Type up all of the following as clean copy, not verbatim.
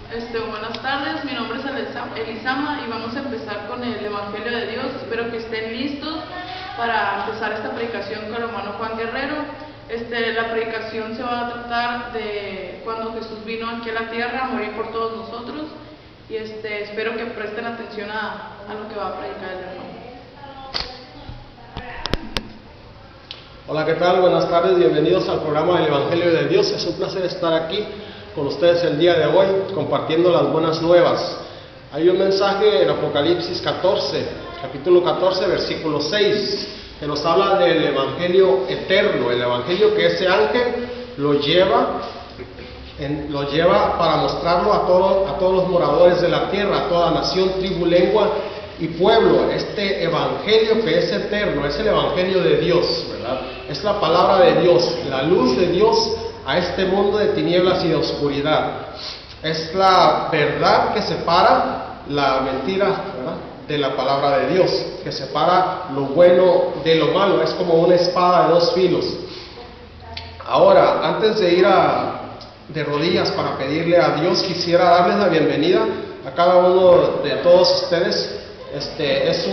Buenas tardes, mi nombre es Elisama y vamos a empezar con el Evangelio de Dios. Espero que estén listos para empezar esta predicación con el hermano Juan Guerrero. La predicación se va a tratar de cuando Jesús vino aquí a la tierra a morir por todos nosotros y espero que presten atención a lo que va a predicar el hermano. Hola, ¿qué tal? Buenas tardes, bienvenidos al programa del Evangelio de Dios. Es un placer estar aquí con ustedes el día de hoy, compartiendo las buenas nuevas. Hay un mensaje en Apocalipsis 14, capítulo 14, versículo 6, que nos habla del Evangelio eterno, el Evangelio que ese ángel lo lleva para mostrarlo a todos los moradores de la tierra, a toda nación, tribu, lengua y pueblo. Este Evangelio que es eterno, es el Evangelio de Dios, ¿verdad? Es la palabra de Dios, la luz de Dios a este mundo de tinieblas y de oscuridad. Es la verdad que separa la mentira, ¿verdad?, de la palabra de Dios, que separa lo bueno de lo malo. Es como una espada de dos filos. Ahora, antes de ir de rodillas para pedirle a Dios, quisiera darles la bienvenida a cada uno de todos ustedes. Es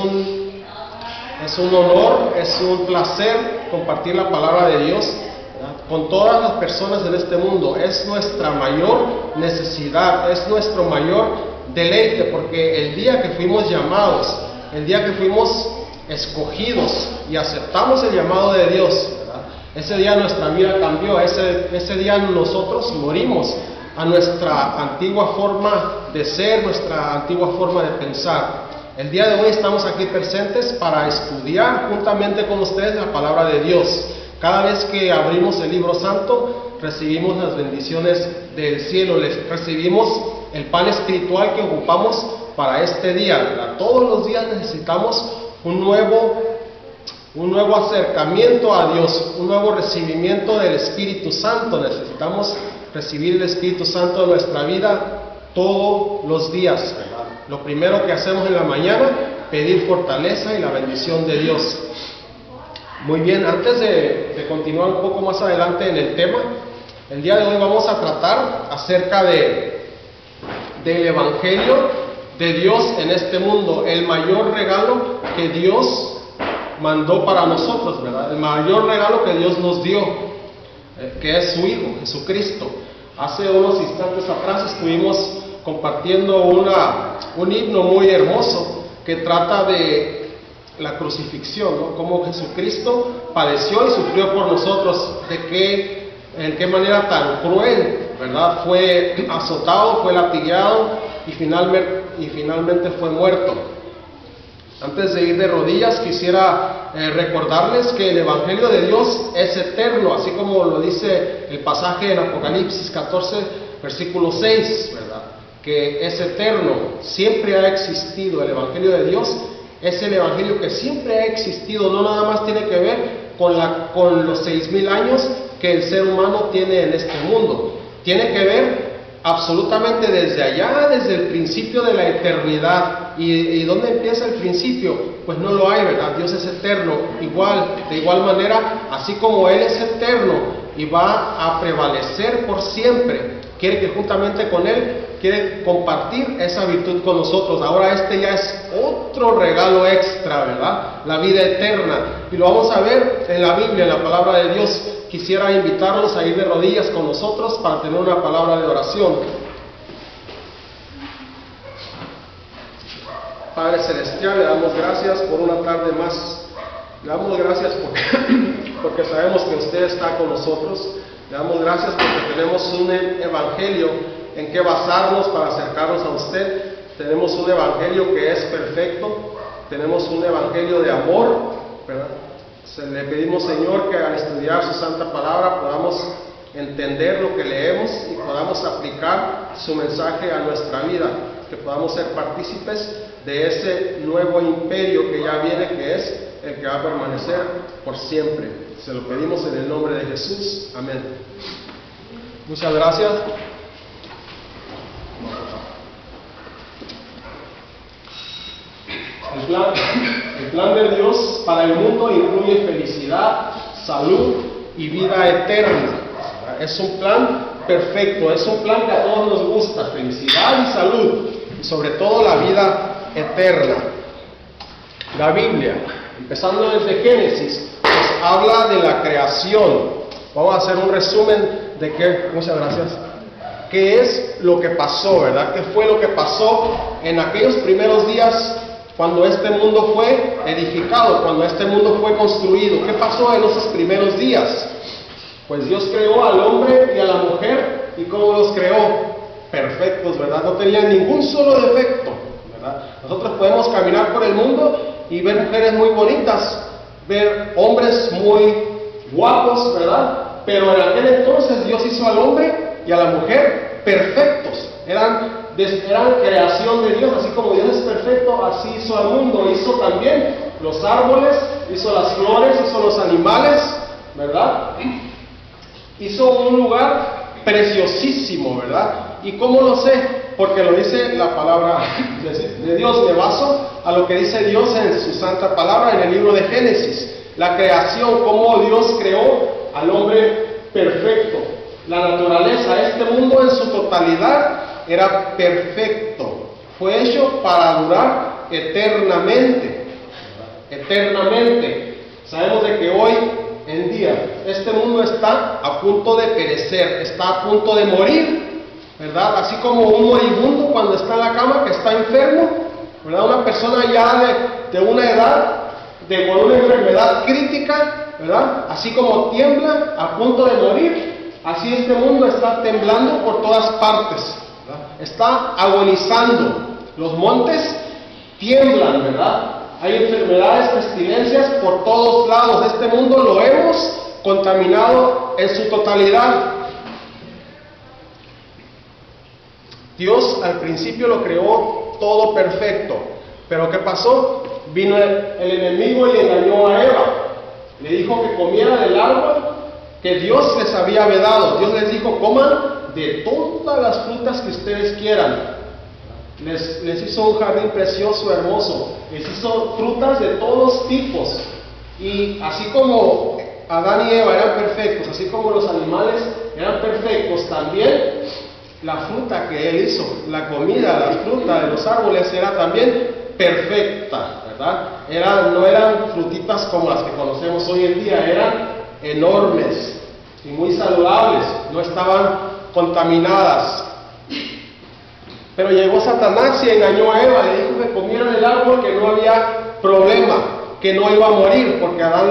un honor, es un placer compartir la palabra de Dios, ¿verdad?, con todas las personas en este mundo. Es nuestra mayor necesidad, es nuestro mayor deleite, porque el día que fuimos llamados, el día que fuimos escogidos y aceptamos el llamado de Dios, ¿verdad?, ese día nuestra vida cambió. Ese día nosotros morimos a nuestra antigua forma de ser, nuestra antigua forma de pensar. El día de hoy estamos aquí presentes para estudiar juntamente con ustedes la palabra de Dios. Cada vez que abrimos el libro santo, recibimos las bendiciones del cielo, recibimos el pan espiritual que ocupamos para este día, ¿verdad? Todos los días necesitamos un nuevo acercamiento a Dios, un nuevo recibimiento del Espíritu Santo. Necesitamos recibir el Espíritu Santo en nuestra vida todos los días, ¿verdad? Lo primero que hacemos en la mañana, pedir fortaleza y la bendición de Dios. Muy bien, antes de continuar un poco más adelante en el tema, el día de hoy vamos a tratar acerca del Evangelio de Dios en este mundo, el mayor regalo que Dios mandó para nosotros, ¿verdad? El mayor regalo que Dios nos dio, que es su Hijo, Jesucristo. Hace unos instantes atrás estuvimos compartiendo un himno muy hermoso que trata de la crucifixión, ¿no? Cómo Jesucristo padeció y sufrió por nosotros, en qué manera tan cruel, ¿verdad? Fue azotado, fue latigado y finalmente fue muerto. Antes de ir de rodillas, quisiera recordarles que el Evangelio de Dios es eterno, así como lo dice el pasaje en Apocalipsis 14, versículo 6, ¿verdad? Que es eterno, siempre ha existido. El Evangelio de Dios es el Evangelio que siempre ha existido, no nada más tiene que ver con los 6,000 años que el ser humano tiene en este mundo. Tiene que ver absolutamente desde allá, desde el principio de la eternidad. ¿Y dónde empieza el principio? Pues no lo hay, ¿verdad? Dios es eterno, de igual manera, así como Él es eterno y va a prevalecer por siempre, quiere que juntamente con Él quiere compartir esa virtud con nosotros. Ahora ya es otro regalo extra, ¿verdad? La vida eterna. Y lo vamos a ver en la Biblia, en la palabra de Dios. Quisiera invitarlos a ir de rodillas con nosotros para tener una palabra de oración. Padre Celestial, le damos gracias por una tarde más. Le damos gracias porque sabemos que usted está con nosotros. Le damos gracias porque tenemos un evangelio en que basarnos para acercarnos a usted. Tenemos un evangelio que es perfecto. Tenemos un evangelio de amor, ¿verdad? Le pedimos, Señor, que al estudiar su santa palabra podamos entender lo que leemos y podamos aplicar su mensaje a nuestra vida, que podamos ser partícipes de ese nuevo imperio que ya viene, que es el que va a permanecer por siempre. Se lo pedimos en el nombre de Jesús. Amén. Muchas gracias. El plan de Dios para el mundo incluye felicidad, salud y vida eterna. Es un plan perfecto. Es un plan que a todos nos gusta, felicidad y salud, y sobre todo la vida eterna. La Biblia, empezando desde Génesis, nos habla de la creación. Vamos a hacer un resumen de qué, muchas gracias, qué es lo que pasó, ¿verdad? ¿Qué fue lo que pasó en aquellos primeros días cuando este mundo fue edificado, cuando este mundo fue construido? ¿Qué pasó en esos primeros días? Pues Dios creó al hombre y a la mujer, ¿y cómo los creó? Perfectos, ¿verdad? No tenían ningún solo defecto, ¿verdad? Nosotros podemos caminar por el mundo y ver mujeres muy bonitas, ver hombres muy guapos, ¿verdad? Pero en aquel entonces Dios hizo al hombre y a la mujer perfectos. Eran creación de Dios, así como Dios es perfecto, así hizo al mundo. Hizo también los árboles, hizo las flores, hizo los animales, ¿verdad? Hizo un lugar preciosísimo, ¿verdad? ¿Y cómo lo sé? Porque lo dice la palabra de Dios. Me baso a lo que dice Dios en su santa palabra en el libro de Génesis. La creación, cómo Dios creó al hombre perfecto. La naturaleza, este mundo en su totalidad era perfecto. Fue hecho para durar eternamente. Eternamente. Sabemos de que hoy en día este mundo está a punto de perecer, está a punto de morir, ¿verdad? Así como un moribundo cuando está en la cama, que está enfermo, ¿verdad? Una persona ya de una edad, con una enfermedad crítica, ¿verdad? Así como tiembla a punto de morir, así este mundo está temblando por todas partes, ¿verdad? Está agonizando. Los montes tiemblan, ¿verdad? Hay enfermedades, pestilencias por todos lados. Este mundo lo hemos contaminado en su totalidad. Dios al principio lo creó todo perfecto. Pero ¿qué pasó? Vino el enemigo y le engañó a Eva. Le dijo que comiera del árbol que Dios les había vedado. Dios les dijo: coman de todas las frutas que ustedes quieran. Les hizo un jardín precioso, hermoso. Les hizo frutas de todos tipos. Y así como Adán y Eva eran perfectos, así como los animales eran perfectos, también la fruta que Él hizo, la comida, la fruta de los árboles era también perfecta, ¿verdad? No eran frutitas como las que conocemos hoy en día, eran enormes y muy saludables, no estaban contaminadas. Pero llegó Satanás y engañó a Eva, le dijo que comieran del árbol, que no había problema, que no iba a morir, porque Eva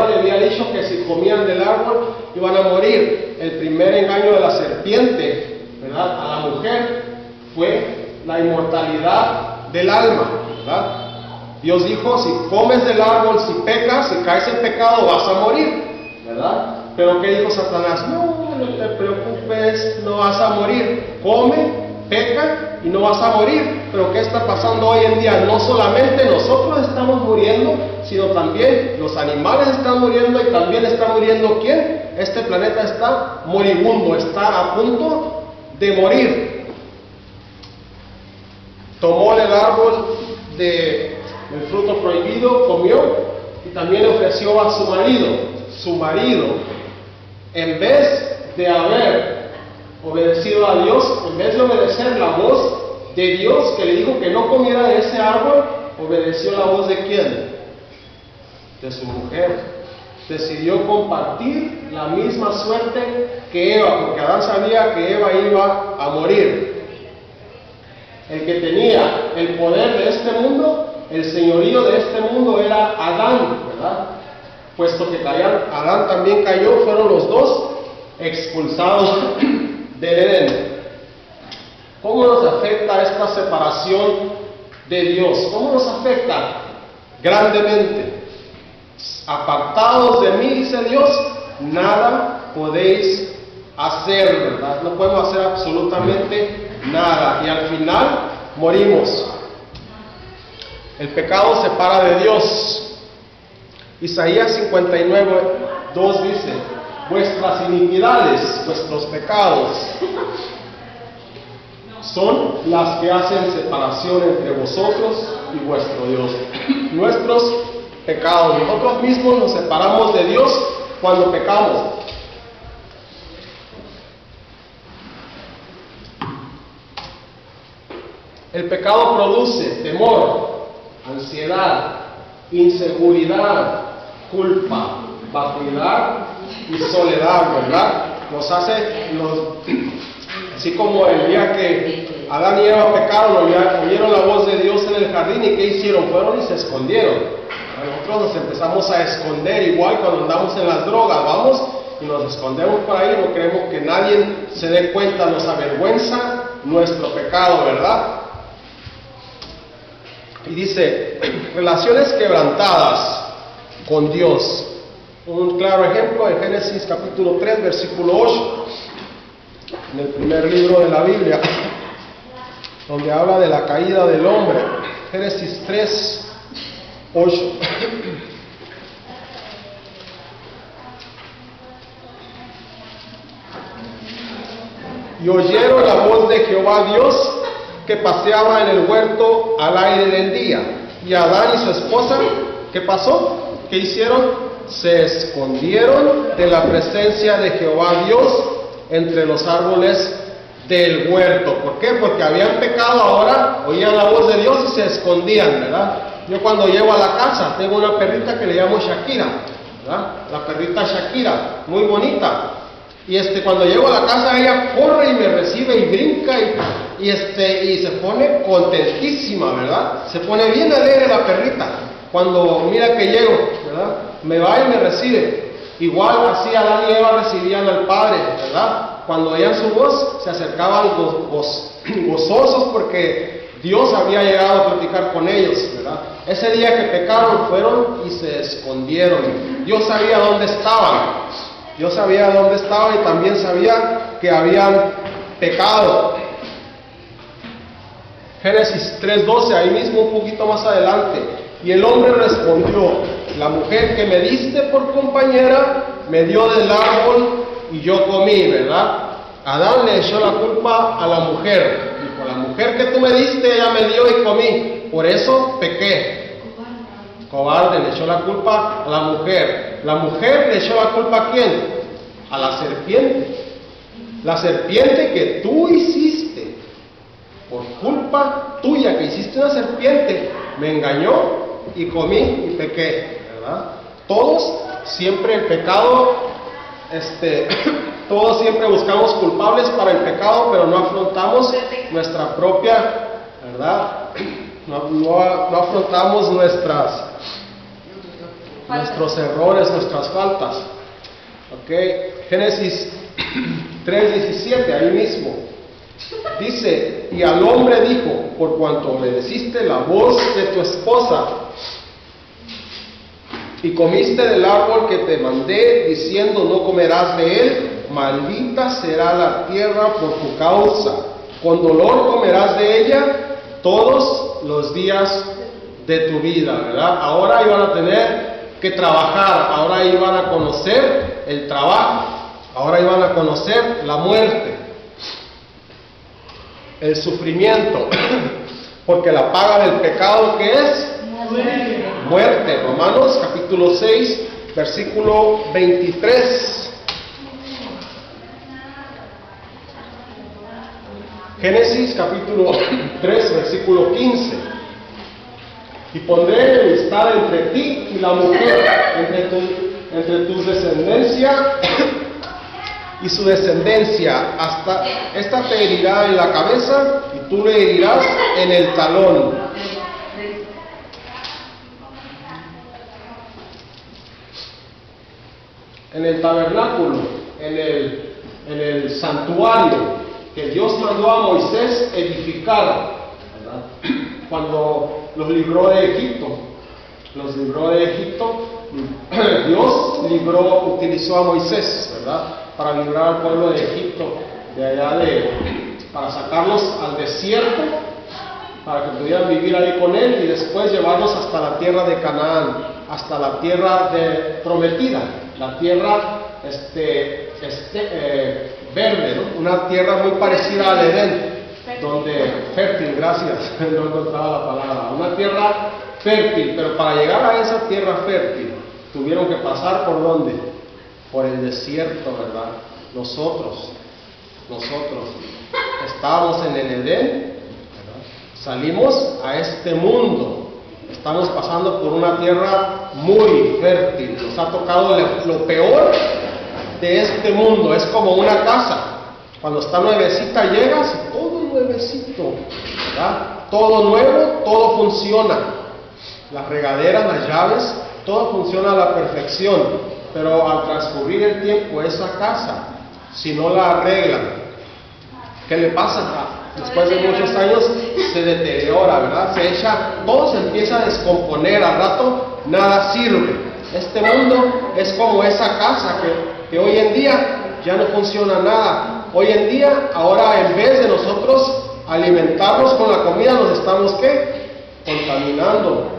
le había dicho que si comían del árbol iban a morir. El primer engaño de la serpiente, ¿verdad?, a la mujer fue la inmortalidad del alma, ¿verdad? Dios dijo: si comes del árbol, si pecas, si caes en pecado, vas a morir, ¿verdad? Pero ¿qué dijo Satanás? No te preocupes, no vas a morir. Come, peca y no vas a morir. Pero ¿qué está pasando hoy en día? No solamente nosotros estamos muriendo, sino también los animales están muriendo, y también está muriendo ¿quién? Este planeta está moribundo, está a punto de morir. Tomó el árbol del fruto prohibido, comió, y también le ofreció a su marido. Su marido, en vez de haber obedecido a Dios, en vez de obedecer la voz de Dios que le dijo que no comiera de ese árbol, obedeció la voz de ¿quién? De su mujer. Decidió compartir la misma suerte que Eva, porque Adán sabía que Eva iba a morir. El que tenía el poder de este mundo, el señorío de este mundo, era Adán, ¿verdad? Puesto que Adán también cayó, fueron los dos expulsados del Edén. ¿Cómo nos afecta esta separación de Dios? ¿Cómo nos afecta? Grandemente. Apartados de mí, dice Dios, nada podéis hacer, ¿verdad? No podemos hacer absolutamente nada. Y al final morimos. El pecado separa de Dios. Isaías 59:2 dice: vuestras iniquidades, vuestros pecados, son las que hacen separación entre vosotros y vuestro Dios. Nuestros pecados, nosotros mismos nos separamos de Dios cuando pecamos. El pecado produce temor, ansiedad, inseguridad, culpa, vacuidad y soledad, ¿verdad? Nos hace, así como el día que Adán y Eva pecaron, oyeron la voz de Dios en el jardín, ¿y qué hicieron? Fueron y se escondieron. Nosotros nos empezamos a esconder, igual cuando andamos en las drogas, vamos y nos escondemos por ahí, no queremos que nadie se dé cuenta, nos avergüenza nuestro pecado, ¿verdad? Y dice, relaciones quebrantadas con Dios. Un claro ejemplo en Génesis capítulo 3, versículo 8, en el primer libro de la Biblia, donde habla de la caída del hombre. Génesis 3, 8. Y oyeron la voz de Jehová Dios que paseaba en el huerto al aire del día. Y Adán y su esposa, ¿qué pasó? ¿Qué hicieron? Se escondieron de la presencia de Jehová Dios entre los árboles del huerto. ¿Por qué? Porque habían pecado ahora, oían la voz de Dios y se escondían, ¿verdad? Yo cuando llego a la casa tengo una perrita que le llamo Shakira, ¿verdad? La perrita Shakira, muy bonita. Y cuando llego a la casa ella corre y me recibe y brinca y se pone contentísima, ¿verdad? Se pone bien alegre la perrita cuando mira que llego, ¿verdad? Me va y me recibe. Igual así Adán y Eva recibían al Padre, ¿verdad? Cuando oían su voz se acercaban gozosos porque Dios había llegado a platicar con ellos, ¿verdad? Ese día que pecaron fueron y se escondieron. Dios sabía dónde estaban. Dios sabía dónde estaban y también sabía que habían pecado. Génesis 3:12, ahí mismo un poquito más adelante. Y el hombre respondió, la mujer que me diste por compañera me dio del árbol y yo comí, ¿verdad? Adán le echó la culpa a la mujer. Dijo, la mujer que tú me diste, ella me dio y comí. Por eso pequé. Cobarde, le echó la culpa a la mujer. La mujer le echó la culpa ¿a quién? A la serpiente. La serpiente que tú hiciste, por culpa tuya que hiciste una serpiente, me engañó y comí y pequé, ¿verdad? Todos siempre el pecado, todos siempre buscamos culpables para el pecado, pero no afrontamos nuestra propia, ¿verdad? No afrontamos nuestros errores, nuestras faltas. ¿Ok? Génesis 3:17, ahí mismo. Dice, y al hombre dijo, por cuanto obedeciste la voz de tu esposa y comiste del árbol que te mandé, diciendo no comerás de él, maldita será la tierra por tu causa. Con dolor comerás de ella todos los días de tu vida, ¿verdad? Ahora iban a tener que trabajar, ahora iban a conocer el trabajo, ahora iban a conocer la muerte, el sufrimiento, porque la paga del pecado, ¿qué es? Muerte. Romanos capítulo 6, versículo 23. Génesis capítulo 3, versículo 15. Y pondré enemistad entre ti y la mujer, entre tu descendencia y su descendencia. Hasta esta te herirá en la cabeza y tú le herirás en el talón. En el tabernáculo, en el santuario que Dios mandó a Moisés edificar, ¿verdad? Cuando los libró de Egipto, Dios utilizó a Moisés, ¿verdad? Para librar al pueblo de Egipto, de allá para sacarlos al desierto, para que pudieran vivir ahí con él y después llevarlos hasta la tierra de Canaán, hasta la tierra prometida, la tierra verde, ¿no? Una tierra muy parecida al Edén, donde fértil, gracias, no encontraba la palabra, una tierra fértil, pero para llegar a esa tierra fértil tuvieron que pasar por ¿dónde? Por el desierto, ¿verdad? Nosotros estábamos en el Edén, ¿verdad? salimos a este mundo. Estamos pasando por una tierra muy fértil. Nos ha tocado lo peor de este mundo. Es como una casa. Cuando está nuevecita llegas y todo nuevecito, ¿verdad? Todo nuevo, todo funciona. Las regaderas, las llaves, todo funciona a la perfección. Pero al transcurrir el tiempo, esa casa, si no la arreglan, ¿qué le pasa? Después de muchos años se deteriora, ¿verdad? Se echa, todo se empieza a descomponer, al rato nada sirve. Este mundo es como esa casa que hoy en día ya no funciona nada. Hoy en día, ahora en vez de nosotros alimentarnos con la comida, nos estamos ¿qué? Contaminando.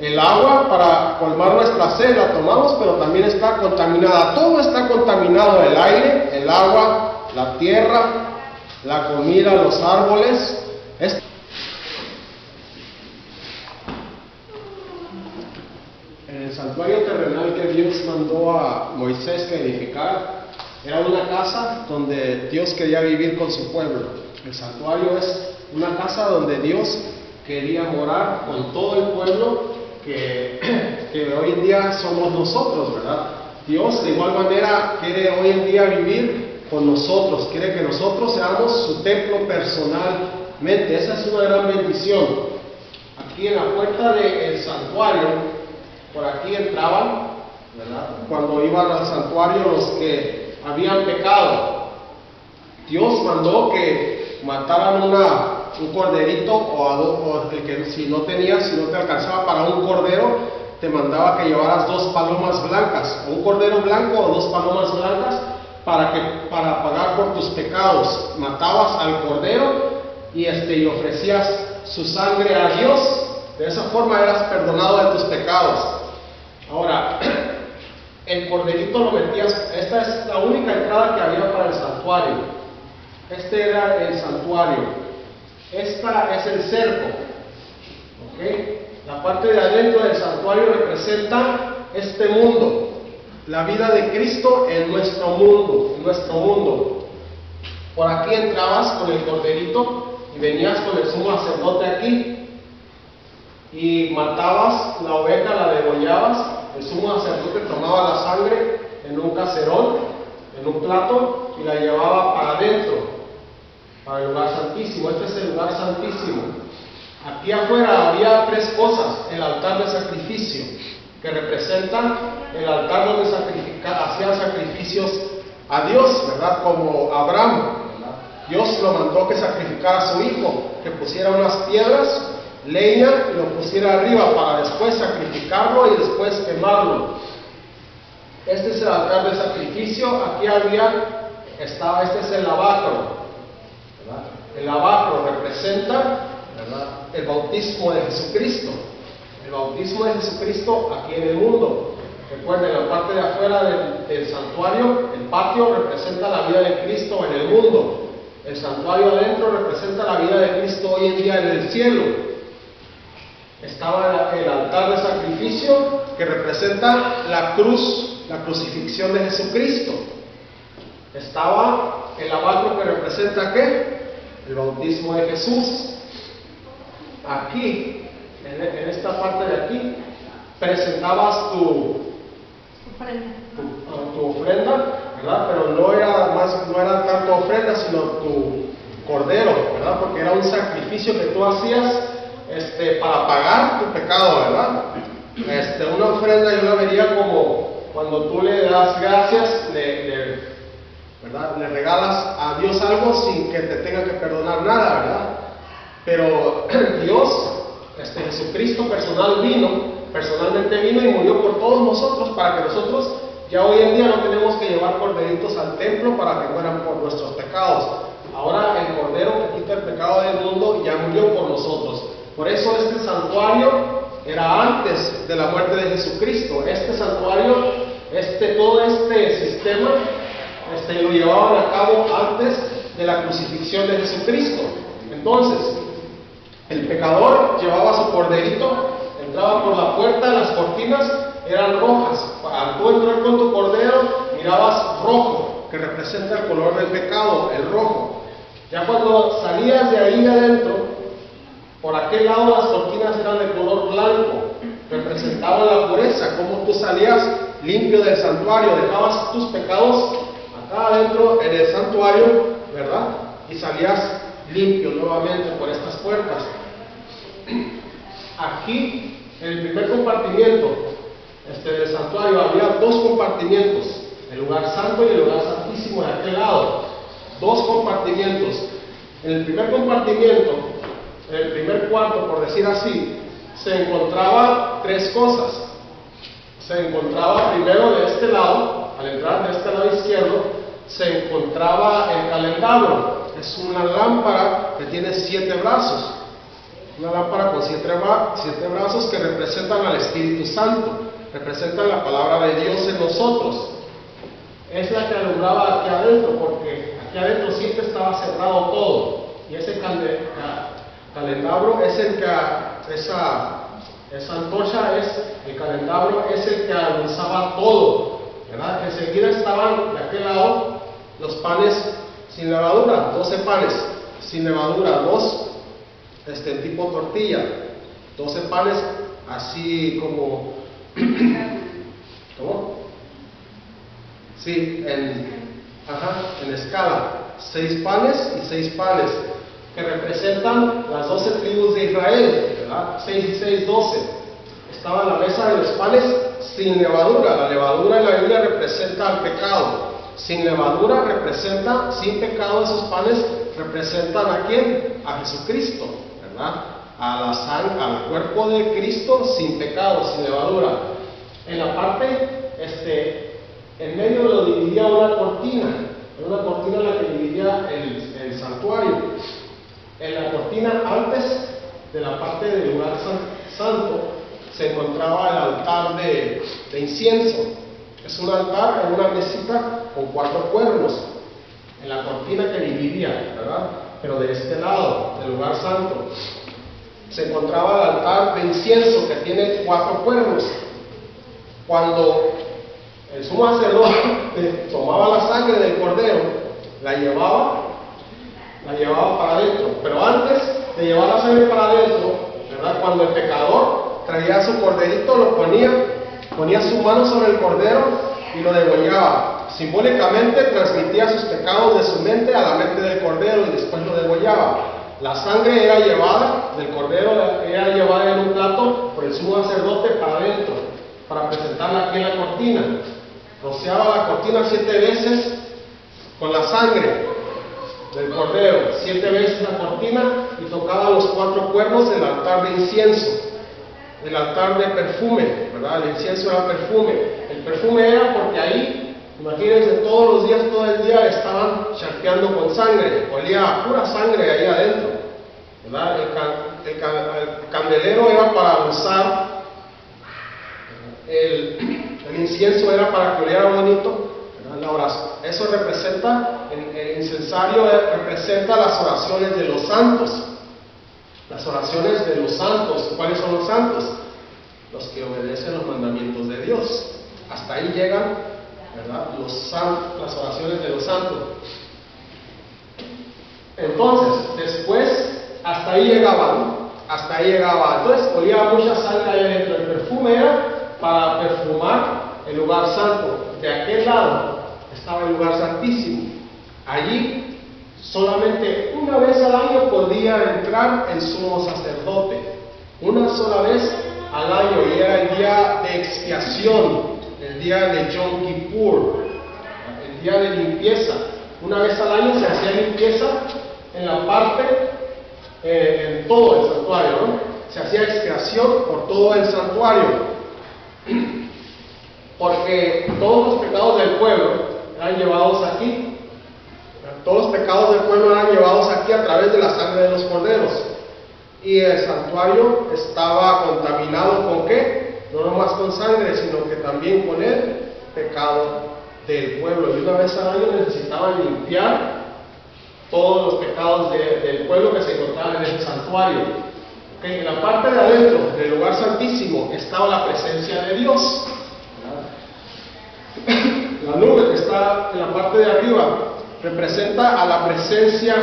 El agua para colmar nuestra sed la tomamos, pero también está contaminada. Todo está contaminado: el aire, el agua, la tierra, la comida, los árboles. En el santuario terrenal que Dios mandó a Moisés que edificara, era una casa donde Dios quería vivir con su pueblo. El santuario es una casa donde Dios quería morar con todo el pueblo que hoy en día somos nosotros, ¿verdad? Dios de igual manera quiere hoy en día vivir con nosotros, quiere que nosotros seamos su templo personalmente. Esa es una gran bendición. Aquí en la puerta del santuario, por aquí entraban, ¿verdad? Cuando iban al santuario los que habían pecado. Dios mandó que mataran un corderito o el que si no te alcanzaba para un cordero, te mandaba que llevaras 2 palomas blancas, o un cordero blanco o 2 palomas blancas para pagar por tus pecados. Matabas al cordero y ofrecías su sangre a Dios. De esa forma eras perdonado de tus pecados. Ahora, el corderito lo metías. Esta es la única entrada que había para el santuario. Este era el santuario. Esta es el cerco. ¿Okay? La parte de adentro del santuario representa este mundo, la vida de Cristo en nuestro mundo. Por aquí entrabas con el corderito y venías con el sumo sacerdote aquí y matabas la oveja, la degollabas. El sumo sacerdote tomaba la sangre en un caserón, en un plato, y la llevaba para adentro, para el lugar santísimo. Este es el lugar santísimo. Aquí afuera había 3 cosas: el altar de sacrificio, que representa el altar donde hacían sacrificios a Dios, ¿verdad? Como Abraham, ¿verdad? Dios lo mandó que sacrificara a su hijo, que pusiera unas piedras, leña, y lo pusiera arriba para después sacrificarlo y después quemarlo. Este es el altar de sacrificio. Aquí este es el lavacro, ¿verdad? El lavacro representa, ¿verdad?, el bautismo de Jesucristo. El bautismo de Jesucristo aquí en el mundo. Recuerden, la parte de afuera del santuario, el patio representa la vida de Cristo en el mundo. El santuario adentro representa la vida de Cristo hoy en día en el cielo. Estaba el altar de sacrificio, que representa la cruz, la crucifixión de Jesucristo. Estaba el lavacro, que representa ¿qué? El bautismo de Jesús. Aquí, en esta parte de aquí, presentabas tu ofrenda, ¿verdad? Pero no era tanto ofrenda, sino tu cordero, ¿verdad? Porque era un sacrificio que tú hacías para pagar tu pecado, ¿verdad? Una ofrenda yo la vería como cuando tú le das gracias, ¿verdad?, le regalas a Dios algo sin que te tenga que perdonar nada, ¿verdad? Pero Dios, Jesucristo personalmente vino y murió por todos nosotros, para que nosotros ya hoy en día no tenemos que llevar corderitos al templo para que mueran por nuestros pecados. Ahora el cordero que quita el pecado del mundo ya murió por nosotros. Por eso este santuario era antes de la muerte de Jesucristo. Este santuario, todo este sistema, lo llevaban a cabo antes de la crucifixión de Jesucristo. Entonces, el pecador llevaba su corderito, entraba por la puerta, las cortinas eran rojas. Al tú entrar con tu cordero, mirabas rojo, que representa el color del pecado, el rojo. Ya cuando salías de ahí adentro, por aquel lado las cortinas eran de color blanco, representaban la pureza, como tú salías limpio del santuario, dejabas tus pecados acá adentro en el santuario, ¿verdad? Y salías limpio nuevamente por estas puertas. Aquí, en el primer compartimiento del santuario, había dos compartimientos, el lugar santo y el lugar santísimo de aquel lado. Dos compartimientos. En el primer compartimiento, en el primer cuarto, por decir así, se encontraba tres cosas. Se encontraba primero de este lado, al entrar de este lado izquierdo, se encontraba el candelabro. Es una lámpara que tiene 7 brazos. Una lámpara con 7 brazos que representan al Espíritu Santo, representan la palabra de Dios en nosotros. Es la que alumbraba aquí adentro, porque aquí adentro siempre estaba cerrado todo. Y ese candelabro es el que, esa antorcha el candelabro es el que alumbraba todo, ¿verdad? Enseguida estaban de aquel lado los panes sin levadura, 12 panes sin levadura, 2 tipo tortilla, 12 panes así como ¿cómo? Sí, en escala, 6 panes y 6 panes, que representan las 12 tribus de Israel, ¿verdad? 6 y 6, 12. Estaba la mesa de los panes sin levadura. La levadura en la Biblia representa el pecado. Sin levadura representa, sin pecado, esos panes representan ¿a quién? A Jesucristo, ¿verdad? A la sangre, al cuerpo de Cristo sin pecado, sin levadura. En la parte, en medio lo dividía una cortina la que dividía el santuario. En la cortina, antes de la parte del lugar santo, se encontraba el altar de incienso. Es un altar en una mesita con 4 cuernos, en la cortina que dividía, ¿verdad? Pero de este lado, del lugar santo, se encontraba el altar de incienso que tiene 4 cuernos. Cuando el sumo sacerdote tomaba la sangre del cordero, la llevaba para adentro. Pero antes de llevar la sangre para adentro, ¿verdad? Cuando el pecador traía su corderito, lo ponía su mano sobre el cordero y lo degollaba. Simbólicamente transmitía sus pecados de su mente a la mente del cordero y después lo degollaba. La sangre era llevada del cordero, era llevada en un plato por el sumo sacerdote para adentro, para presentarla aquí en la cortina. Rociaba la cortina 7 veces con la sangre del cordero, 7 veces la cortina, y tocaba los 4 cuernos del altar de incienso, el altar de perfume, ¿verdad? El incienso era perfume. El perfume era porque ahí, imagínense, todos los días, todo el día estaban charqueando con sangre, olía a pura sangre ahí adentro, ¿verdad? El candelero era para usar, el incienso era para que oliera bonito, ¿verdad? La oración, eso representa, el incensario representa las oraciones de los santos. Las oraciones de los santos. ¿Cuáles son los santos? Los que obedecen los mandamientos de Dios. Hasta ahí llegan, ¿verdad? Las oraciones de los santos. Entonces, después, hasta ahí llegaba, ¿no? Hasta ahí llegaba. Entonces, olía mucha sangre ahí adentro. El perfume era para perfumar el lugar santo. De aquel lado estaba el lugar santísimo. Allí, solamente una vez al año podía entrar el sumo sacerdote. Una sola vez al año, y era el día de expiación, el día de Yom Kippur, el día de limpieza. Una vez al año se hacía limpieza en la parte, en todo el santuario, ¿no? Se hacía expiación por todo el santuario, porque todos los pecados del pueblo eran llevados aquí. Todos los pecados del pueblo eran llevados aquí a través de la sangre de los corderos. Y el santuario estaba contaminado ¿con qué? No nomás con sangre, sino que también con el pecado del pueblo. Y una vez al año necesitaban limpiar todos los pecados del pueblo que se encontraban en el santuario. En la parte de adentro del lugar santísimo estaba la presencia de Dios. La nube que está en la parte de arriba representa a la presencia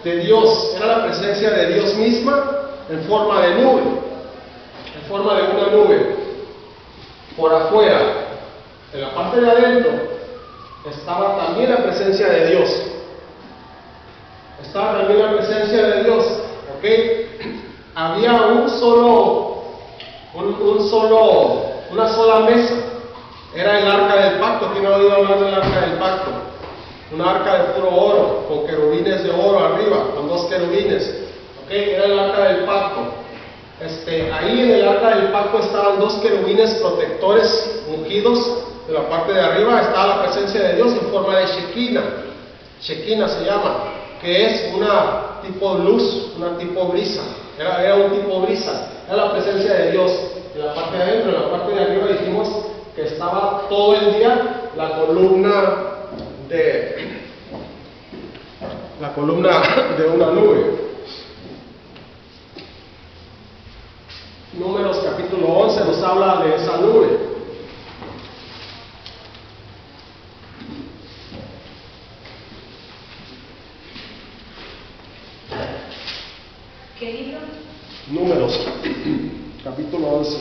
de Dios, era la presencia de Dios misma en forma de nube, en forma de una nube. Por afuera, en la parte de adentro, estaba también la presencia de Dios. Estaba también la presencia de Dios, ¿ok? Había una sola mesa. Era el arca del pacto. ¿Quién ha oído hablar del arca del pacto? Una arca de puro oro, con querubines de oro arriba, con 2 querubines. ¿Ok? Era el arca del pacto. Ahí en el arca del pacto estaban 2 querubines protectores ungidos. De la parte de arriba estaba la presencia de Dios en forma de Shekinah. Shekinah se llama, que es una tipo luz, una tipo brisa. Era un tipo brisa. Era la presencia de Dios. En la parte de adentro, en la parte de arriba dijimos que estaba todo el día la columna de una nube. Números capítulo 11 nos habla de esa nube. ¿Qué libro? Números capítulo 11.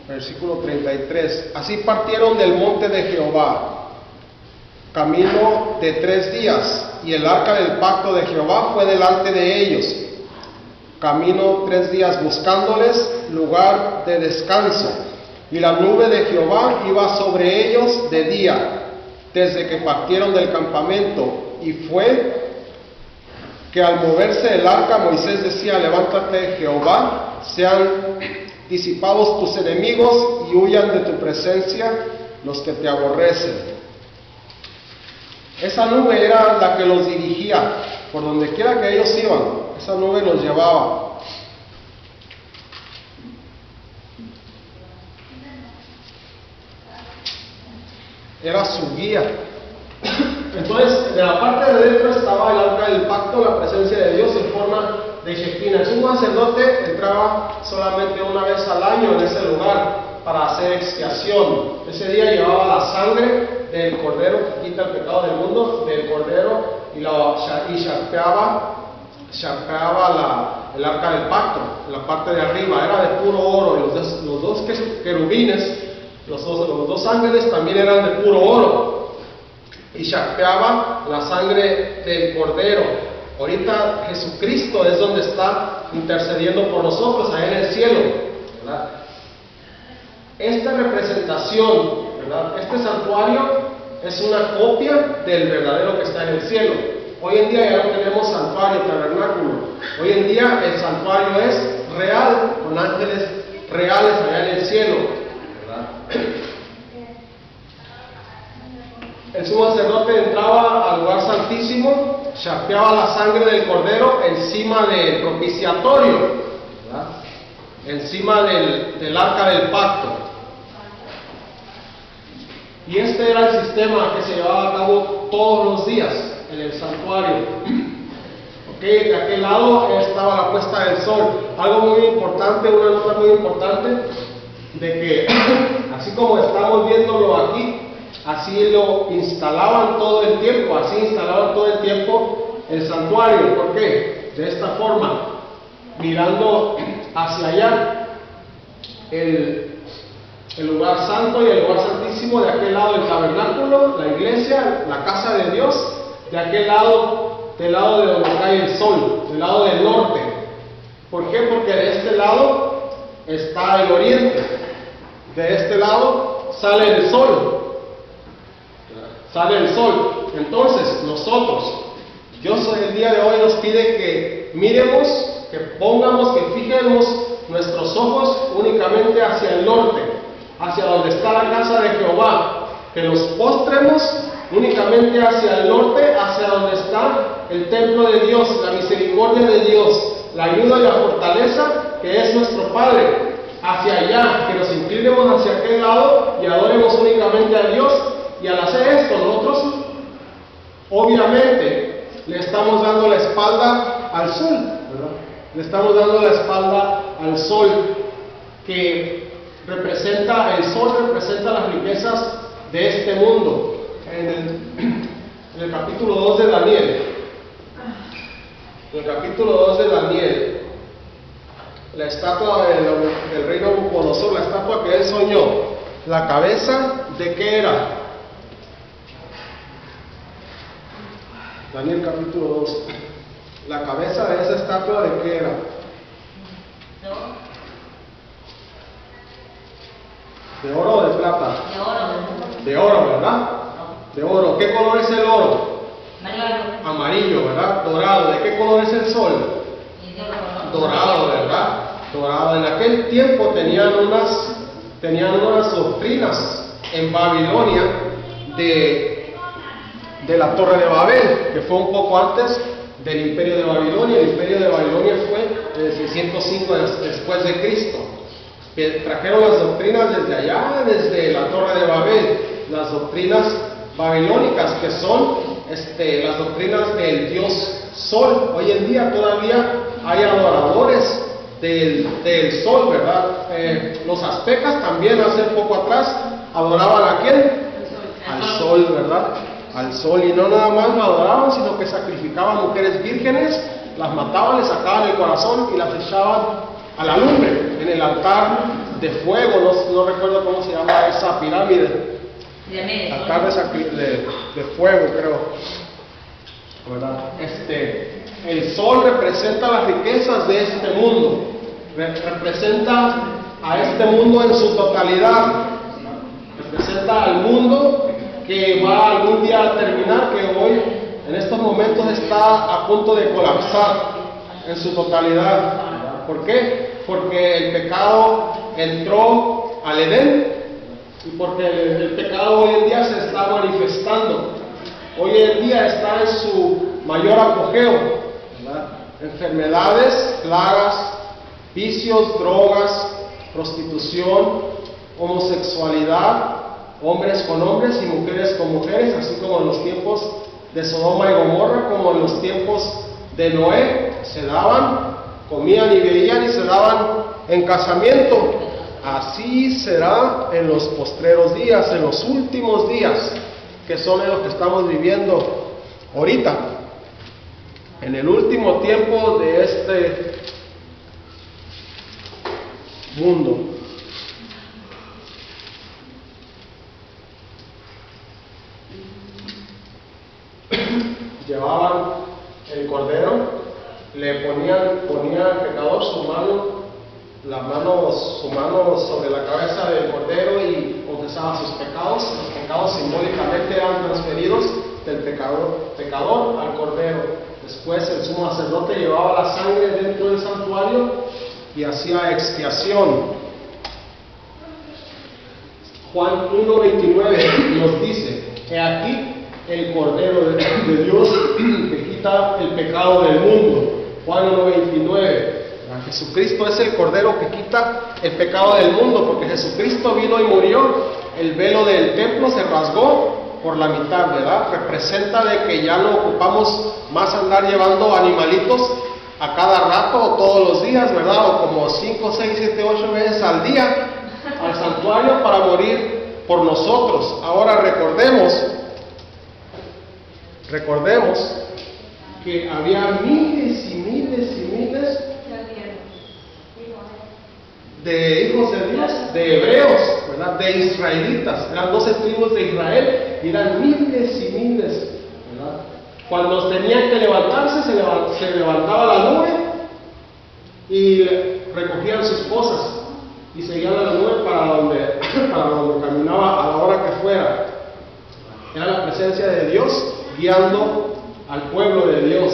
Versículo 33. Así partieron del monte de Jehová, camino de 3 días, y el arca del pacto de Jehová fue delante de ellos, camino 3 días, buscándoles lugar de descanso. Y la nube de Jehová iba sobre ellos de día, desde que partieron del campamento. Y fue que al moverse el arca, Moisés decía: levántate, Jehová, sean disipados tus enemigos y huyan de tu presencia los que te aborrecen. Esa nube era la que los dirigía por donde quiera que ellos iban. Esa nube los llevaba. Era su guía. Entonces, en la parte de dentro estaba el arca del pacto, la presencia de Dios en forma de Shekinah. El sumo sacerdote entraba solamente una vez al año en ese lugar para hacer expiación. Ese día llevaba la sangre del cordero que quita el pecado del mundo, del cordero, y sharpeaba el arca del pacto, la parte de arriba. Era de puro oro, y los dos querubines, los dos ángeles también eran de puro oro, y sharpeaba la sangre del cordero. Ahorita Jesucristo es donde está intercediendo por nosotros, allá en el cielo, ¿verdad? Esta representación, ¿verdad? Este santuario es una copia del verdadero que está en el cielo. Hoy en día ya no tenemos santuario, tabernáculo. Hoy en día el santuario es real, con ángeles reales allá en el cielo, ¿verdad? El sumo sacerdote entraba al lugar santísimo, sharpeaba la sangre del cordero encima del propiciatorio, ¿verdad? Encima del arca del pacto. Y este era el sistema que se llevaba a cabo todos los días en el santuario. Okay, de aquel lado estaba la puesta del sol. Algo muy importante, una nota muy importante, de que así como estamos viéndolo aquí, así lo instalaban todo el tiempo, el santuario. ¿Por qué? De esta forma, mirando hacia allá, el lugar santo y el lugar santísimo, de aquel lado el tabernáculo, la iglesia, la casa de Dios, de aquel lado, del lado de donde cae el sol, del lado del norte. ¿Por qué? Porque de este lado está el oriente, de este lado sale el sol. Entonces nosotros, Dios el día de hoy nos pide que miremos, que pongamos, que fijemos nuestros ojos únicamente hacia el norte, hacia donde está la casa de Jehová, que nos postremos únicamente hacia el norte, hacia donde está el templo de Dios, la misericordia de Dios, la ayuda y la fortaleza que es nuestro Padre. Hacia allá, que nos inclinemos hacia aquel lado y adoremos únicamente a Dios. Y al hacer esto, nosotros obviamente le estamos dando la espalda al sol, ¿verdad? Le estamos dando la espalda al sol, que representa, el sol representa las riquezas de este mundo. En el capítulo 2 de Daniel, la estatua del rey Nabucodonosor, la estatua que él soñó, la cabeza de qué era. Daniel capítulo 2. La cabeza de esa estatua de qué era. ¿De oro o de plata? De oro. De oro, ¿verdad? De oro. ¿Qué color es el oro? Amarillo. Amarillo, ¿verdad? Dorado. ¿De qué color es el sol? Dorado, ¿verdad? Dorado. En aquel tiempo tenían unas doctrinas en Babilonia de la Torre de Babel, que fue un poco antes del Imperio de Babilonia. El Imperio de Babilonia fue en el 605 después de Cristo. Trajeron las doctrinas desde allá, desde la Torre de Babel, las doctrinas babilónicas, que son las doctrinas del Dios Sol. Hoy en día todavía hay adoradores del sol, ¿verdad? Los aztecas también hace poco atrás adoraban ¿a quién? Al sol, ¿verdad? Al sol, y no nada más lo adoraban, sino que sacrificaban mujeres vírgenes, las mataban, les sacaban el corazón y las echaban a la lumbre en el altar de fuego. No recuerdo cómo se llama esa pirámide, altar de fuego, creo, ¿verdad? El sol representa las riquezas de este mundo, representa a este mundo en su totalidad, representa al mundo que va algún día a terminar, que hoy en estos momentos está a punto de colapsar en su totalidad. ¿Por qué? Porque el pecado entró al Edén y porque el pecado hoy en día se está manifestando. Hoy en día está en su mayor apogeo, ¿verdad? Enfermedades, plagas, vicios, drogas, prostitución, homosexualidad, hombres con hombres y mujeres con mujeres, así como en los tiempos de Sodoma y Gomorra, como en los tiempos de Noé, se daban, comían y bebían y se daban en casamiento. Así será en los postreros días, en los últimos días, que son en los que estamos viviendo ahorita, en el último tiempo de este mundo. Llevaban el cordero, le ponían al pecador su mano sobre la cabeza del cordero y confesaba sus pecados. Los pecados simbólicamente eran transferidos del pecador al cordero. Después el sumo sacerdote llevaba la sangre dentro del santuario y hacía expiación. Juan 1:29 nos dice: he aquí el Cordero de Dios que quita el pecado del mundo. Juan 1:29. Jesucristo es el Cordero que quita el pecado del mundo, porque Jesucristo vino y murió. El velo del templo se rasgó por la mitad, ¿verdad? Representa de que ya no ocupamos más andar llevando animalitos a cada rato o todos los días, ¿verdad? O como 5, 6, 7, 8 veces al día al santuario para morir por nosotros. Ahora recordemos que había miles y miles y miles de hijos de Dios, de hebreos, ¿verdad? De israelitas. Eran 12 tribus de Israel y eran miles y miles, ¿verdad? Cuando tenían que levantarse, se levantaba la nube y recogían sus cosas y seguían a la nube para donde caminaba a la hora que fuera. Era la presencia de Dios guiando al pueblo de Dios.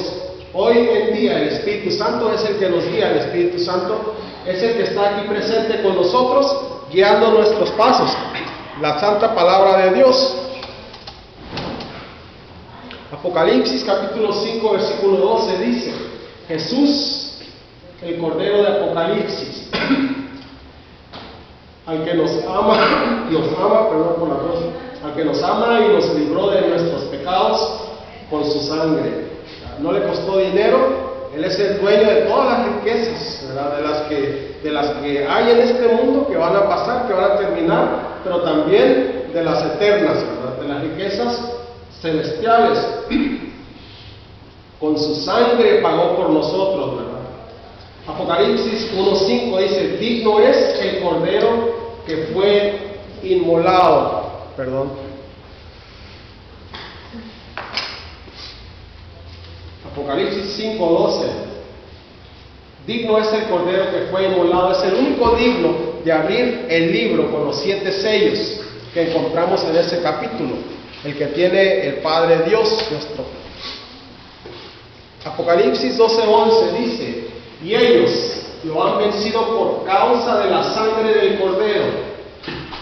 Hoy en día el Espíritu Santo es el que nos guía. El Espíritu Santo es el que está aquí presente con nosotros, guiando nuestros pasos. La santa palabra de Dios. Apocalipsis capítulo 5 versículo 12 dice, Jesús, el Cordero de Apocalipsis, al que nos ama, perdón por la tos, al que nos ama y nos libró de nuestros pecados con su sangre. No le costó dinero, Él es el dueño de todas las riquezas, ¿verdad? De las que hay en este mundo, que van a pasar, que van a terminar, pero también de las eternas, ¿verdad? De las riquezas celestiales. Con su sangre pagó por nosotros, ¿verdad? Apocalipsis 1:5 dice, digno es el Cordero que fue inmolado. Apocalipsis 5:12. Digno es el Cordero que fue inmolado, es el único digno de abrir el libro con los 7 sellos que encontramos en ese capítulo, el que tiene el Padre Dios nuestro. Apocalipsis 12:11 dice, y ellos lo han vencido por causa de la sangre del Cordero.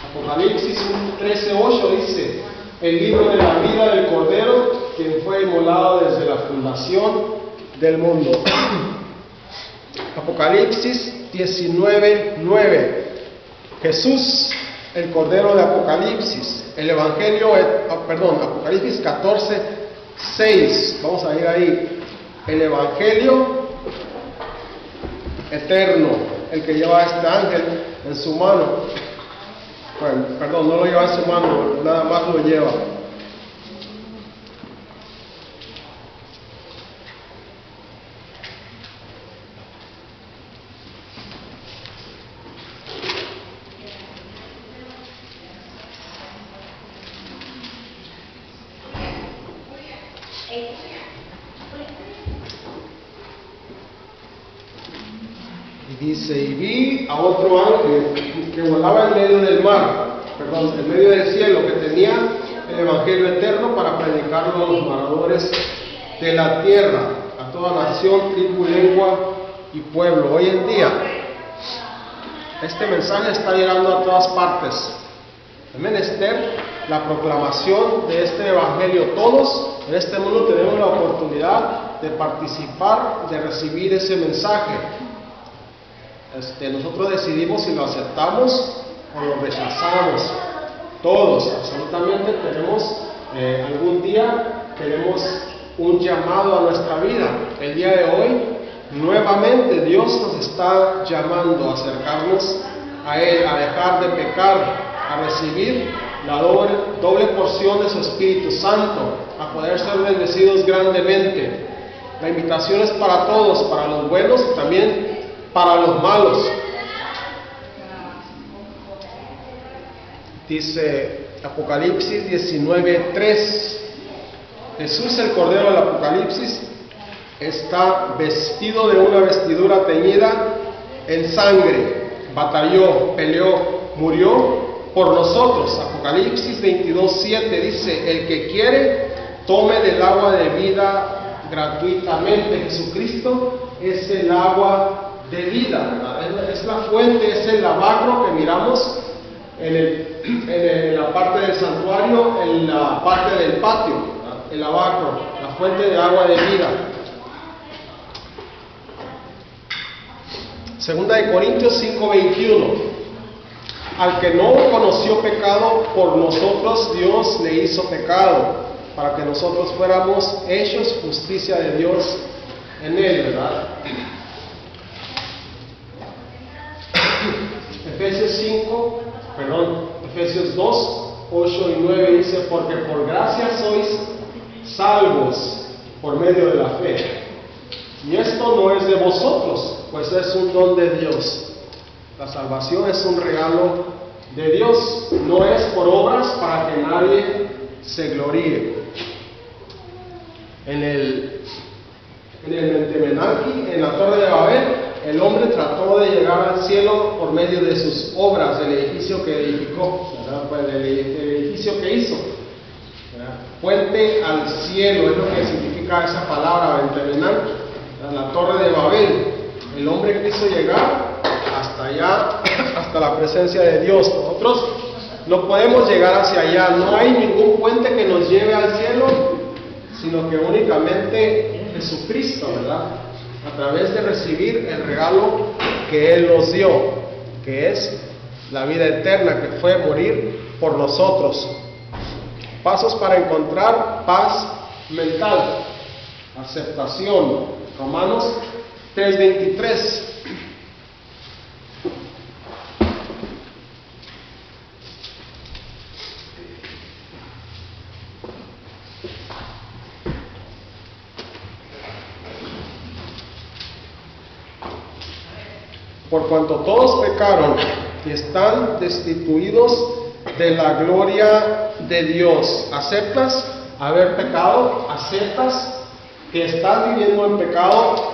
Apocalipsis 13:8 dice, el libro de la vida del Cordero, quien fue inmolado desde la fundación del mundo. Apocalipsis 19:9, Jesús, el Cordero de Apocalipsis. El Evangelio, Apocalipsis 14:6, vamos a ir ahí. El Evangelio eterno, el que lleva a este ángel en su mano. Bueno, no lo lleva en su mano, nada más lo lleva. Y dice, y vi a otro ángel que volaba en medio del mar, en medio del cielo, que tenía el Evangelio eterno para predicarlo a los moradores de la tierra, a toda nación, tribu, lengua y pueblo. Hoy en día, este mensaje está llegando a todas partes. Es menester la proclamación de este Evangelio. Todos en este mundo tenemos la oportunidad de participar, de recibir ese mensaje. Nosotros decidimos si lo aceptamos o lo rechazamos. Todos, absolutamente, algún día tenemos un llamado a nuestra vida. El día de hoy, nuevamente Dios nos está llamando a acercarnos a Él, a dejar de pecar, a recibir la doble porción de su Espíritu Santo, a poder ser bendecidos grandemente. La invitación es para todos, para los buenos y también para los malos. Dice Apocalipsis 19:3, Jesús, el Cordero del Apocalipsis, está vestido de una vestidura teñida en sangre, batalló, peleó, murió por nosotros. Apocalipsis 22:7 dice, el que quiere, tome del agua de vida gratuitamente. Jesucristo es el agua de vida, ¿verdad? Es la fuente, es el lavacro que miramos en la parte del santuario, en la parte del patio, ¿verdad? El lavacro, la fuente de agua de vida. Segunda de Corintios 5:21, al que no conoció pecado, por nosotros Dios le hizo pecado, para que nosotros fuéramos hechos justicia de Dios en él, ¿verdad? Efesios 2:8 y 9 dice, porque por gracia sois salvos por medio de la fe. Y esto no es de vosotros, pues es un don de Dios. La salvación es un regalo de Dios, no es por obras para que nadie se gloríe. En el Mentemenaki, en la Torre de Babel, el hombre trató de llegar al cielo por medio de sus obras, del edificio que edificó, ¿verdad? Pues del edificio que hizo, ¿verdad? Puente al cielo es lo que significa esa palabra, Mentemenaki, la Torre de Babel. El hombre quiso llegar hasta allá, hasta la presencia de Dios. Nosotros no podemos llegar hacia allá, no hay ningún puente que nos lleve al cielo, sino que únicamente Jesucristo, ¿verdad? A través de recibir el regalo que Él nos dio, que es la vida eterna, que fue morir por nosotros. Pasos para encontrar paz mental, aceptación. Romanos 3:23. Por cuanto todos pecaron y están destituidos de la gloria de Dios. ¿Aceptas haber pecado? ¿Aceptas que estás viviendo en pecado?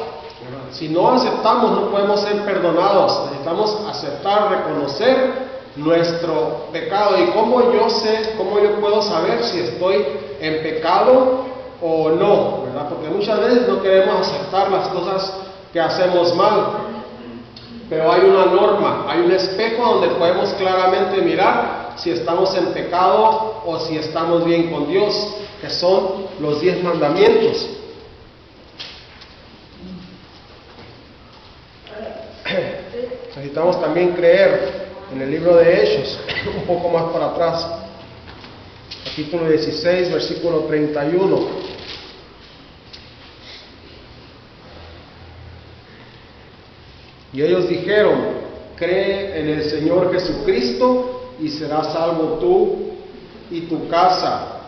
Si no aceptamos, no podemos ser perdonados. Necesitamos aceptar, reconocer nuestro pecado. ¿Y cómo yo puedo saber si estoy en pecado o no? ¿Verdad? Porque muchas veces no queremos aceptar las cosas que hacemos mal. Pero hay una norma, hay un espejo donde podemos claramente mirar si estamos en pecado o si estamos bien con Dios, que son los 10 mandamientos. Necesitamos también creer en el libro de Hechos, un poco más para atrás, capítulo 16, versículo 31. Y ellos dijeron: cree en el Señor Jesucristo y serás salvo tú y tu casa.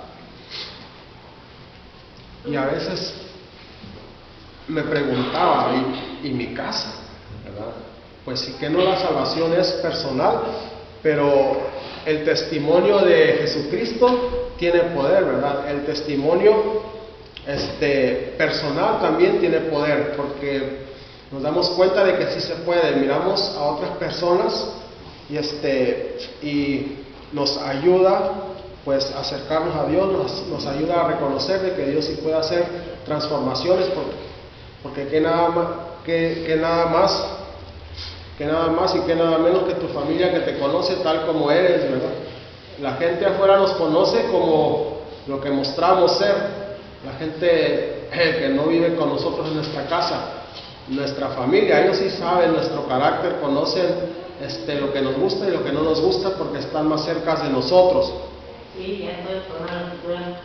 Y a veces me preguntaba, ¿y mi casa? ¿Verdad? Pues sí que no, la salvación es personal, pero el testimonio de Jesucristo tiene poder, ¿verdad? El testimonio personal también tiene poder, porque nos damos cuenta de que sí se puede. Miramos a otras personas y nos ayuda pues a acercarnos a Dios, nos ayuda a reconocer de que Dios sí puede hacer transformaciones, porque que nada más y que nada menos que tu familia, que te conoce tal como eres, ¿verdad? La gente afuera nos conoce como lo que mostramos ser. La gente que no vive con nosotros en nuestra casa, nuestra familia, ellos sí saben nuestro carácter, conocen lo que nos gusta y lo que no nos gusta, porque están más cerca de nosotros. Sí, ya estoy por la cultura.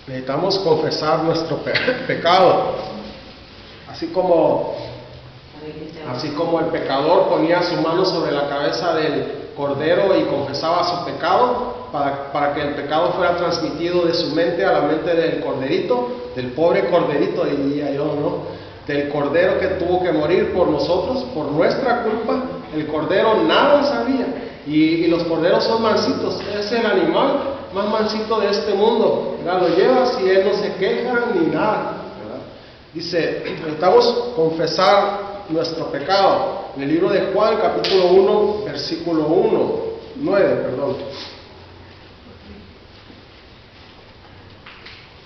Necesitamos confesar nuestro pecado, así como el pecador ponía su mano sobre la cabeza del cordero y confesaba su pecado, para que el pecado fuera transmitido de su mente a la mente del corderito, del pobre corderito, diría yo, ¿no? Del cordero que tuvo que morir por nosotros, por nuestra culpa. El cordero nada sabía, y los corderos son mansitos, es el animal más mansito de este mundo, ¿verdad? Lo llevas y él no se queja ni nada, ¿verdad? Dice, necesitamos confesar nuestro pecado. En el libro de Juan, capítulo 1, versículo 9, perdón.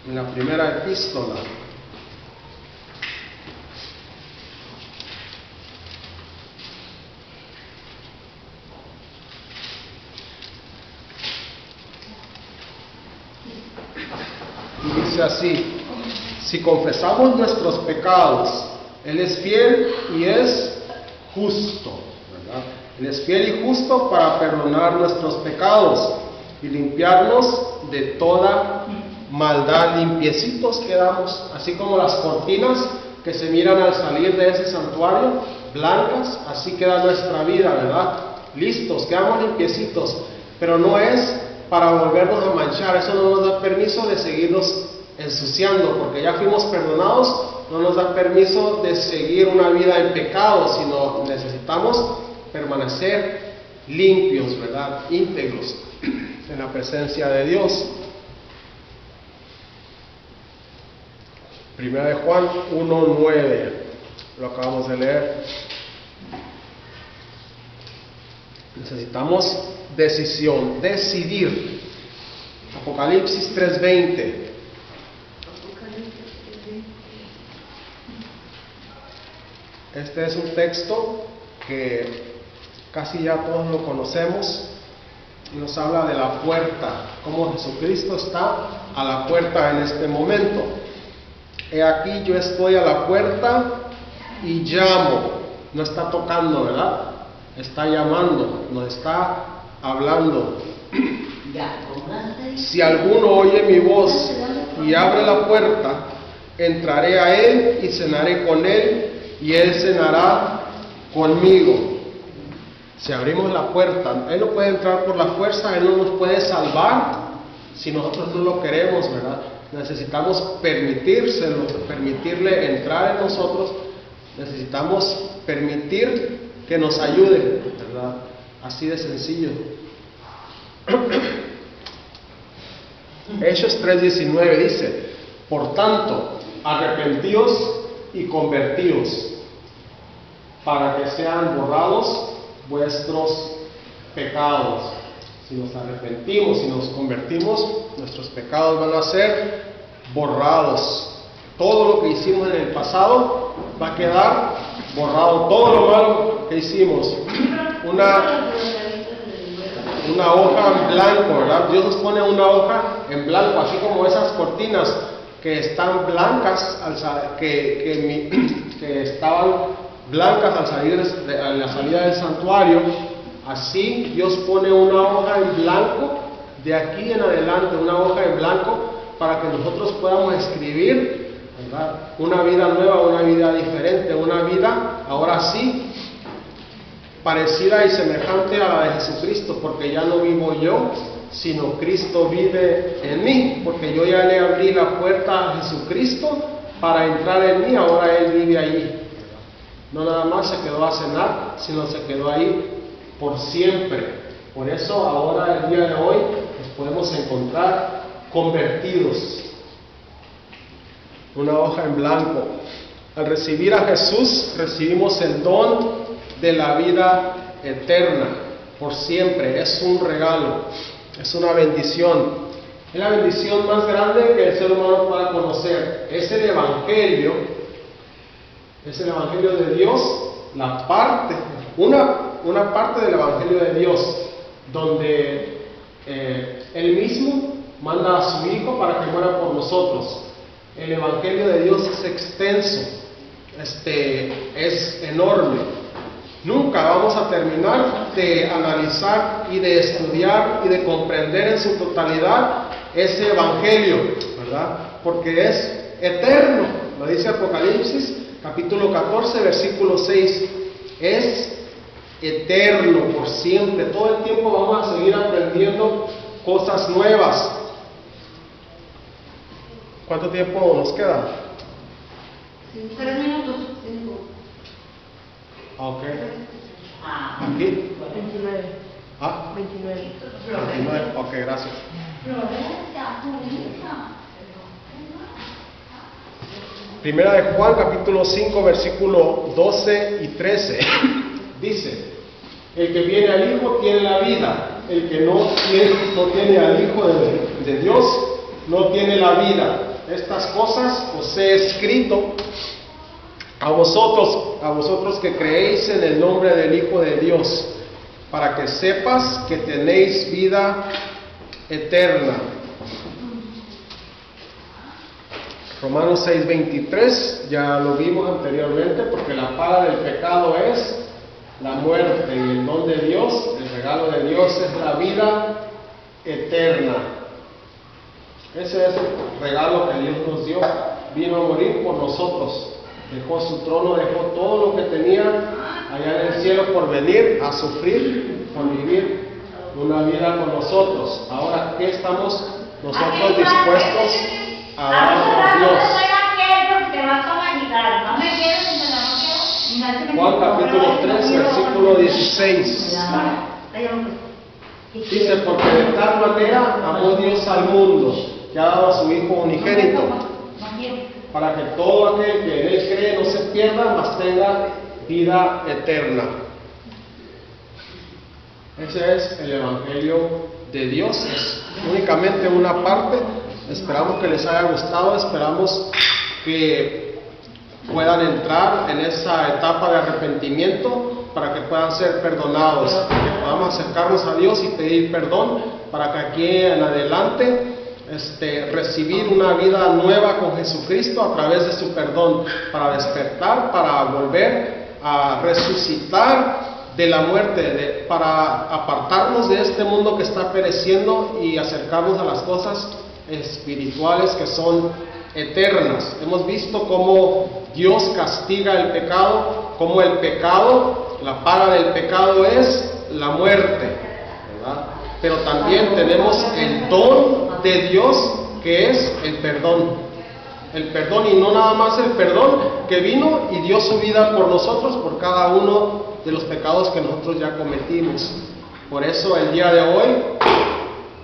En la primera epístola. Y dice así: si confesamos nuestros pecados, Él es fiel y es justo, ¿verdad? Él es fiel y justo para perdonar nuestros pecados y limpiarnos de toda maldad. Limpiecitos quedamos, así como las cortinas que se miran al salir de ese santuario, blancas, así queda nuestra vida, ¿verdad? Listos, quedamos limpiecitos, pero no es para volvernos a manchar. Eso no nos da permiso de seguirnos ensuciando, porque ya fuimos perdonados. No nos da permiso de seguir una vida en pecado, sino necesitamos permanecer limpios, ¿verdad? Íntegros en la presencia de Dios. Primera de Juan 1:9, lo acabamos de leer. Necesitamos decisión, decidir. Apocalipsis 3:20. Este es un texto que casi ya todos lo conocemos, y nos habla de la puerta, cómo Jesucristo está a la puerta en este momento. He aquí, yo estoy a la puerta y llamo. No está tocando, ¿verdad? Está llamando, nos está hablando. Si alguno oye mi voz y abre la puerta, entraré a él y cenaré con él y él cenará conmigo. Si abrimos la puerta, él no puede entrar por la fuerza, él no nos puede salvar si nosotros no lo queremos, ¿verdad? Necesitamos permitirle entrar en nosotros, necesitamos permitir que nos ayude, ¿verdad? Así de sencillo. Hechos 3:19 dice: por tanto, arrepentíos y convertíos, para que sean borrados vuestros pecados. Si nos arrepentimos, si nos convertimos, nuestros pecados van a ser borrados. Todo lo que hicimos en el pasado va a quedar borrado. Todo lo malo que hicimos. Una hoja en blanco, ¿verdad? Dios nos pone una hoja en blanco, así como esas cortinas que están blancas, que estaban blancas al salir a la salida del santuario. Así Dios pone una hoja en blanco de aquí en adelante, una hoja en blanco, para que nosotros podamos escribir, ¿verdad?, una vida nueva, una vida diferente, una vida ahora sí parecida y semejante a la de Jesucristo, porque ya no vivo yo, sino Cristo vive en mí, porque yo ya le abrí la puerta a Jesucristo para entrar en mí, ahora Él vive allí. No nada más se quedó a cenar, sino se quedó ahí por siempre. Por eso ahora, el día de hoy, nos podemos encontrar convertidos. Una hoja en blanco. Al recibir a Jesús, recibimos el don de la vida eterna por siempre. Es un regalo, es una bendición. Es la bendición más grande que el ser humano pueda conocer. Es el Evangelio de Dios, la parte, una parte del Evangelio de Dios, donde Él mismo manda a su Hijo para que muera por nosotros. El Evangelio de Dios es extenso, es enorme. Nunca vamos a terminar de analizar y de estudiar y de comprender en su totalidad ese Evangelio, ¿verdad? Porque es eterno. Lo dice Apocalipsis, capítulo 14, versículo 6. Es eterno, por siempre. Todo el tiempo vamos a seguir aprendiendo cosas nuevas. ¿Cuánto tiempo nos queda? 3 minutos. Ok. ¿Aquí? 29. ¿Ah? 29. 29. Ok, gracias. Primera de Juan, capítulo 5, versículo 12 y 13. Dice: el que viene al Hijo tiene la vida. El que no tiene al Hijo de Dios no tiene la vida. Estas cosas os he escrito a vosotros que creéis en el nombre del Hijo de Dios, para que sepas que tenéis vida eterna. Romanos 6:23, ya lo vimos anteriormente, porque la paga del pecado es la muerte, y el don de Dios, el regalo de Dios, es la vida eterna. Ese es el regalo que Dios nos dio. Vino a morir por nosotros. Dejó su trono, dejó todo lo que tenía allá en el cielo por venir a sufrir, por vivir una vida con nosotros. Ahora, ¿qué estamos nosotros dispuestos a dar por Dios? Juan capítulo 3, versículo 16. Dice: porque de tal manera amó Dios al mundo, que ha dado a su Hijo unigénito, para que todo aquel que en Él cree no se pierda, mas tenga vida eterna. Ese es el Evangelio de Dios. Es únicamente una parte. Esperamos que les haya gustado, esperamos que puedan entrar en esa etapa de arrepentimiento para que puedan ser perdonados, que podamos acercarnos a Dios y pedir perdón para que aquí en adelante recibir una vida nueva con Jesucristo a través de su perdón, para despertar, para volver a resucitar de la muerte, para apartarnos de este mundo que está pereciendo y acercarnos a las cosas espirituales que son eternas. Hemos visto cómo Dios castiga el pecado, cómo el pecado, la paga del pecado es la muerte, ¿verdad? Pero también tenemos el don de Dios, que es el perdón. El perdón, y no nada más el perdón, que vino y dio su vida por nosotros, por cada uno de los pecados que nosotros ya cometimos. Por eso el día de hoy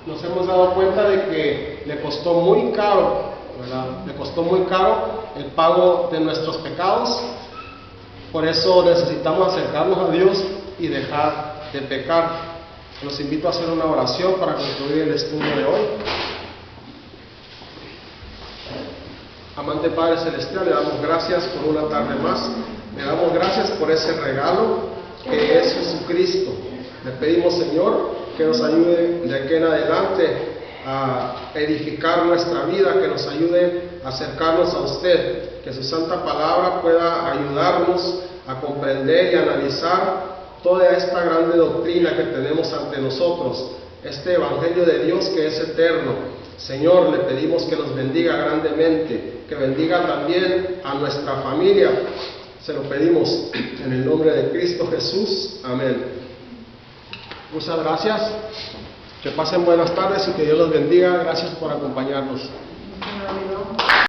nos hemos dado cuenta de que le costó muy caro, ¿verdad? Le costó muy caro el pago de nuestros pecados. Por eso necesitamos acercarnos a Dios y dejar de pecar. Los invito a hacer una oración para concluir el estudio de hoy. Amante Padre Celestial, le damos gracias por una tarde más. Le damos gracias por ese regalo que es Jesucristo. Le pedimos, Señor, que nos ayude de aquí en adelante a edificar nuestra vida, que nos ayude a acercarnos a usted, que su santa palabra pueda ayudarnos a comprender y analizar toda esta grande doctrina que tenemos ante nosotros, este Evangelio de Dios que es eterno. Señor, le pedimos que nos bendiga grandemente, que bendiga también a nuestra familia. Se lo pedimos en el nombre de Cristo Jesús. Amén. Muchas gracias. Que pasen buenas tardes y que Dios los bendiga. Gracias por acompañarnos.